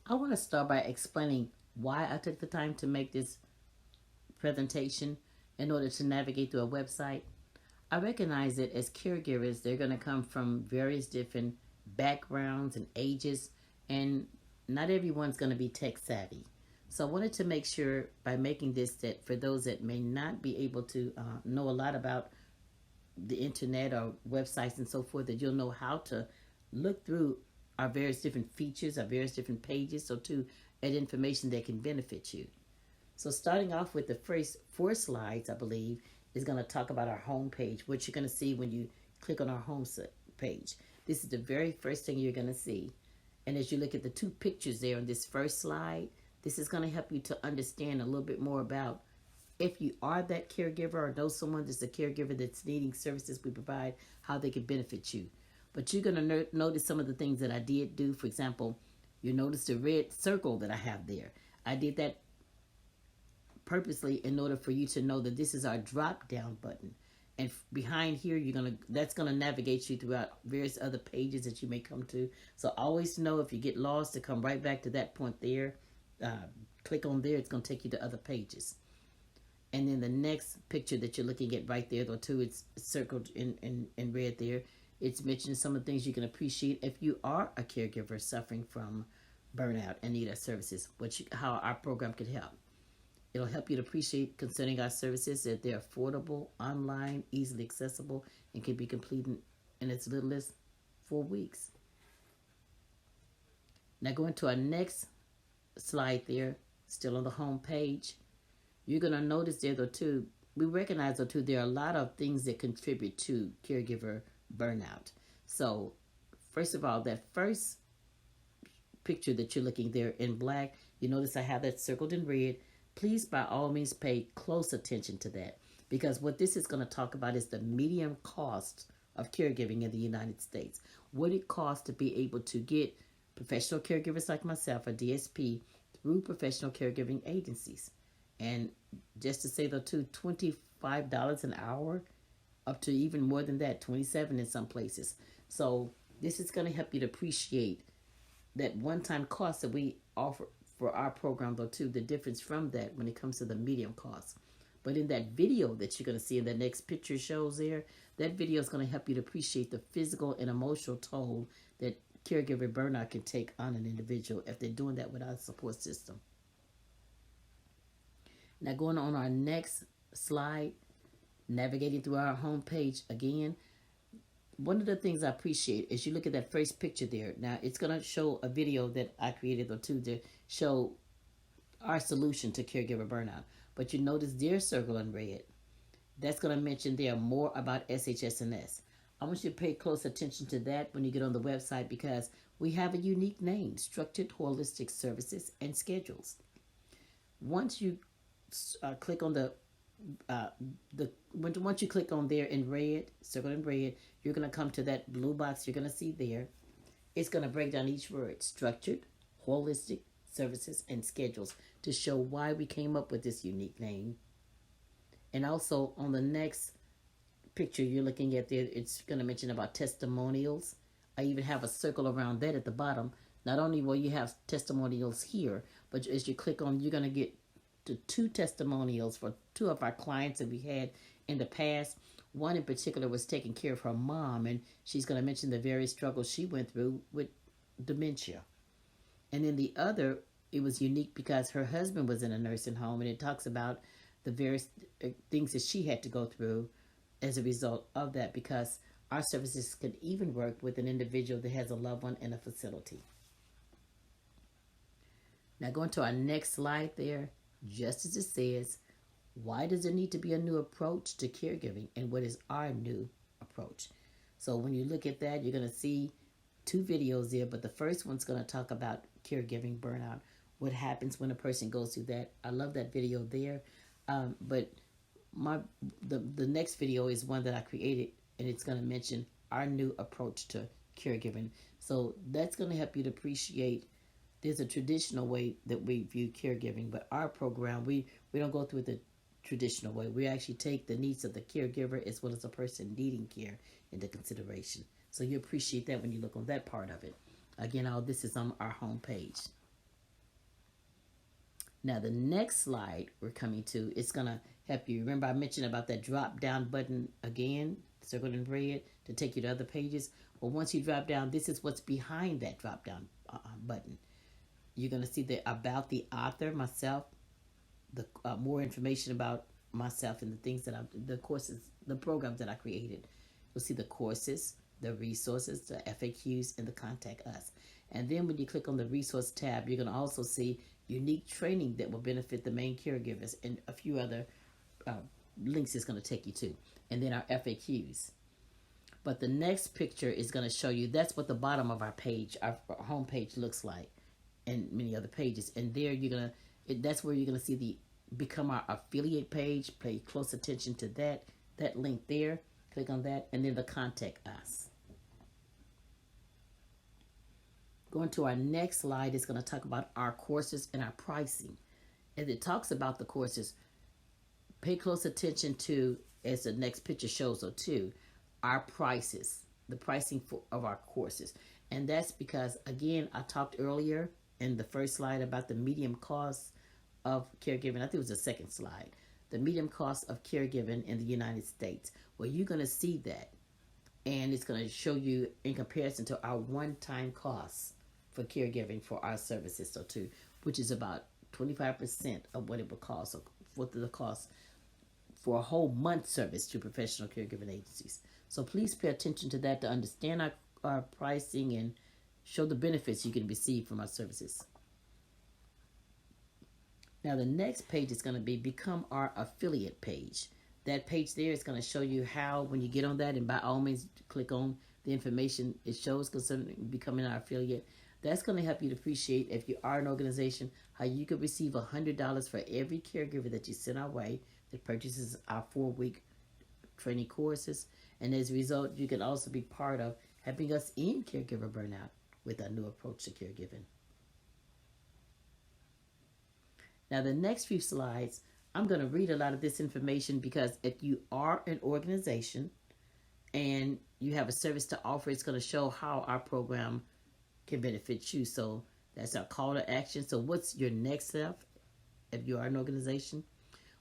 I want to start by explaining why I took the time to make this presentation in order to navigate through a website. I recognize that as caregivers, they're going to come from various different backgrounds and ages, and not everyone's going to be tech savvy. So I wanted to make sure by making this that for those that may not be able to know a lot about the internet or websites and so forth, that you'll know how to look through our various different features, our various different pages, so to add information that can benefit you. So starting off with the first four slides, I believe, is going to talk about our home page, what you're going to see when you click on our home page. This is the very first thing you're going to see. And as you look at the two pictures there on this first slide, this is going to help you to understand a little bit more about if you are that caregiver or know someone that's a caregiver that's needing services we provide, how they can benefit you. But you're going to notice some of the things that I did do. For example, you notice the red circle that I have there. I did that purposely in order for you to know that this is our drop down button. And behind here, that's gonna navigate you throughout various other pages that you may come to. So always know if you get lost to come right back to that point there. Click on there; it's gonna take you to other pages. And then the next picture that you're looking at right there, though, too, it's circled in red there. It's mentioning some of the things you can appreciate if you are a caregiver suffering from burnout and need our services, how our program could help. It'll help you to appreciate concerning our services that they're affordable, online, easily accessible, and can be completed in as little as 4 weeks. Now going to our next slide there, still on the home page, you're going to notice there though too, we recognize though too, there are a lot of things that contribute to caregiver burnout. So first of all, that first picture that you're looking there in black, you notice I have that circled in red. Please, by all means, pay close attention to that, because what this is going to talk about is the median cost of caregiving in the United States. What it costs to be able to get professional caregivers like myself, a DSP, through professional caregiving agencies. And just to say, though, too, $25 an hour, up to even more than that, 27 in some places. So this is going to help you to appreciate that one-time cost that we offer for our program, though, too, the difference from that when it comes to the medium cost. But in that video that you're going to see in the next picture shows there, that video is going to help you to appreciate the physical and emotional toll that caregiver burnout can take on an individual if they're doing that without a support system. Now going on our next slide, navigating through our home page again, one of the things I appreciate is you look at that first picture there. Now it's going to show a video that I created or two to show our solution to caregiver burnout. But you notice their circle in red. That's going to mention there more about SHS&S. I want you to pay close attention to that when you get on the website, because we have a unique name: Structured Holistic Services and Schedules. Once you click on once you click on there in red, circle in red, you're going to come to that blue box you're going to see there. It's going to break down each word: structured, holistic services, and schedules, to show why we came up with this unique name. And also on the next picture you're looking at there, it's going to mention about testimonials. I even have a circle around that at the bottom. Not only will you have testimonials here, but as you click on, you're going to get to two testimonials for two of our clients that we had in the past. One in particular was taking care of her mom, and she's going to mention the various struggles she went through with dementia. And then the other, it was unique because her husband was in a nursing home, and it talks about the various things that she had to go through as a result of that, because our services could even work with an individual that has a loved one in a facility. Now going to our next slide there, just as it says, why does there need to be a new approach to caregiving, and what is our new approach? So when you look at that, you're going to see two videos there, but the first one's going to talk about caregiving burnout, what happens when a person goes through that. I love that video there. But the next video is one that I created, and it's going to mention our new approach to caregiving. So that's going to help you to appreciate there's a traditional way that we view caregiving, but our program, we don't go through the traditional way. We actually take the needs of the caregiver as well as the person needing care into consideration. So you appreciate that when you look on that part of it. Again, all this is on our home page. Now, the next slide we're coming to, it's going to help you. Remember, I mentioned about that drop down button again, circled in red, to take you to other pages. Well, once you drop down, this is what's behind that drop down button. You're going to see the about the author, myself, the more information about myself and the things that the courses, the programs that I created. You'll see the courses, the resources, the FAQs, and the contact us. And then when you click on the resource tab, you're going to also see unique training that will benefit the main caregivers and a few other links it's going to take you to. And then our FAQs. But the next picture is going to show you, that's what the bottom of our page, our home page looks like, and many other pages. And there you're going to, that's where you're going to see the become our affiliate page. Pay close attention to that link there. Click on that, and then the contact us. Going to our next slide is going to talk about our courses and our pricing. As it talks about the courses, pay close attention to, as the next picture shows or two, our prices, the pricing of our courses. And that's because, again, I talked earlier in the first slide about the medium cost of caregiving. I think it was the second slide. The medium cost of caregiving in the United States. Well, you're going to see that. And it's going to show you in comparison to our one-time costs for caregiving for our services, so too, which is about 25% of what it would cost, so what the cost for a whole month service to professional caregiving agencies. So please pay attention to that to understand our pricing and show the benefits you can receive from our services. Now the next page is going to be become our affiliate page. That page there is going to show you how, when you get on that, and by all means click on the information it shows concerning becoming our affiliate. That's going to help you to appreciate, if you are an organization, how you could receive $100 for every caregiver that you send our way that purchases our 4-week training courses. And as a result, you can also be part of helping us end caregiver burnout with our new approach to caregiving. Now, the next few slides, I'm going to read a lot of this information because if you are an organization and you have a service to offer, it's going to show how our program can benefit you. So that's our call to action. So what's your next step if you are an organization?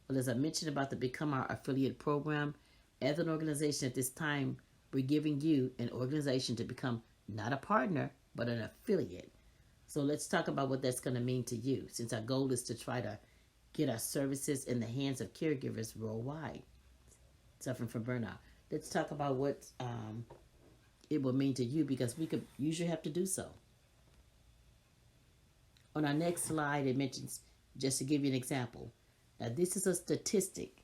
Well, as I mentioned about the Become Our Affiliate program, as an organization at this time, we're giving you an organization to become not a partner, but an affiliate. So let's talk about what that's going to mean to you, since our goal is to try to get our services in the hands of caregivers worldwide suffering from burnout. Let's talk about what it will mean to you, because we could usually have to do so. On our next slide, it mentions, just to give you an example, now this is a statistic.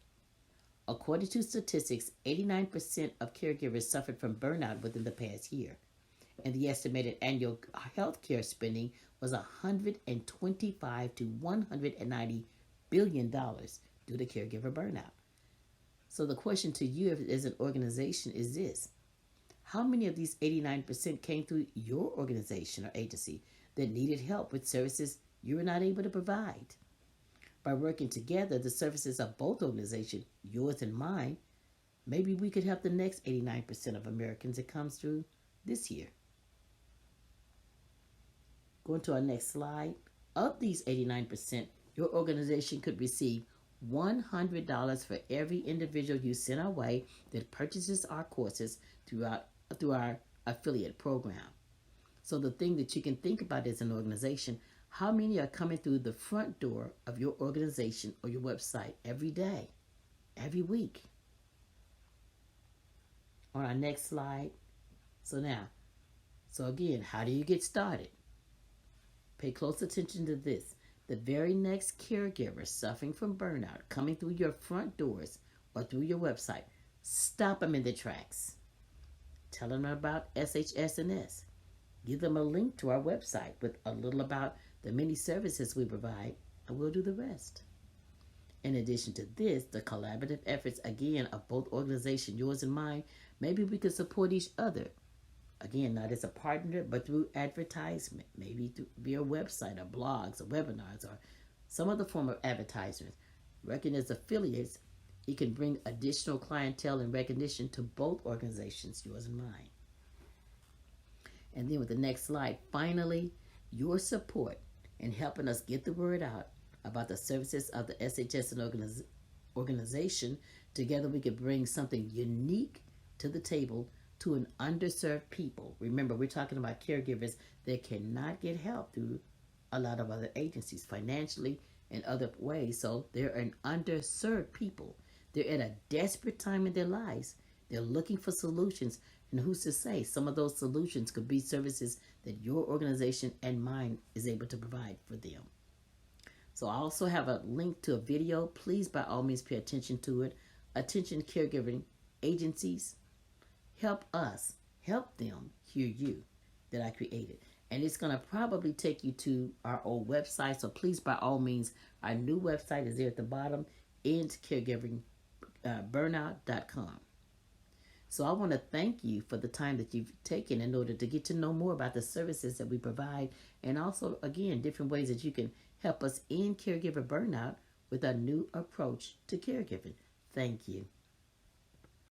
According to statistics, 89% of caregivers suffered from burnout within the past year, and the estimated annual healthcare spending was $125 to $190 billion due to caregiver burnout. So the question to you as an organization is this: how many of these 89% came through your organization or agency that needed help with services you were not able to provide? By working together, the services of both organizations, yours and mine, maybe we could help the next 89% of Americans that comes through this year. Going to our next slide. Of these 89%, your organization could receive $100 for every individual you send our way that purchases our courses through our affiliate program. So the thing that you can think about as an organization, how many are coming through the front door of your organization or your website every day, every week? On our next slide. So again, how do you get started? Pay close attention to this. The very next caregiver suffering from burnout coming through your front doors or through your website, stop them in their tracks. Tell them about SHS&S. Give them a link to our website with a little about the many services we provide, and we'll do the rest. In addition to this, the collaborative efforts, again, of both organizations, yours and mine, maybe we could support each other. Again, not as a partner, but through advertisement, maybe via website or blogs or webinars or some other form of advertisement. Working as affiliates, it can bring additional clientele and recognition to both organizations, yours and mine. And then with the next slide, finally, your support in helping us get the word out about the services of the SHS and organization. Together we could bring something unique to the table to an underserved people. Remember, we're talking about caregivers that cannot get help through a lot of other agencies, financially and other ways. So they're an underserved people. They're at a desperate time in their lives. They're looking for solutions. And who's to say some of those solutions could be services that your organization and mine is able to provide for them. So I also have a link to a video. Please, by all means, pay attention to it. Attention caregiving agencies, help us, help them hear you that I created. And it's going to probably take you to our old website. So please, by all means, our new website is there at the bottom, caregiverburnout.com. So I want to thank you for the time that you've taken in order to get to know more about the services that we provide, and also, again, different ways that you can help us in caregiver burnout with a new approach to caregiving. Thank you.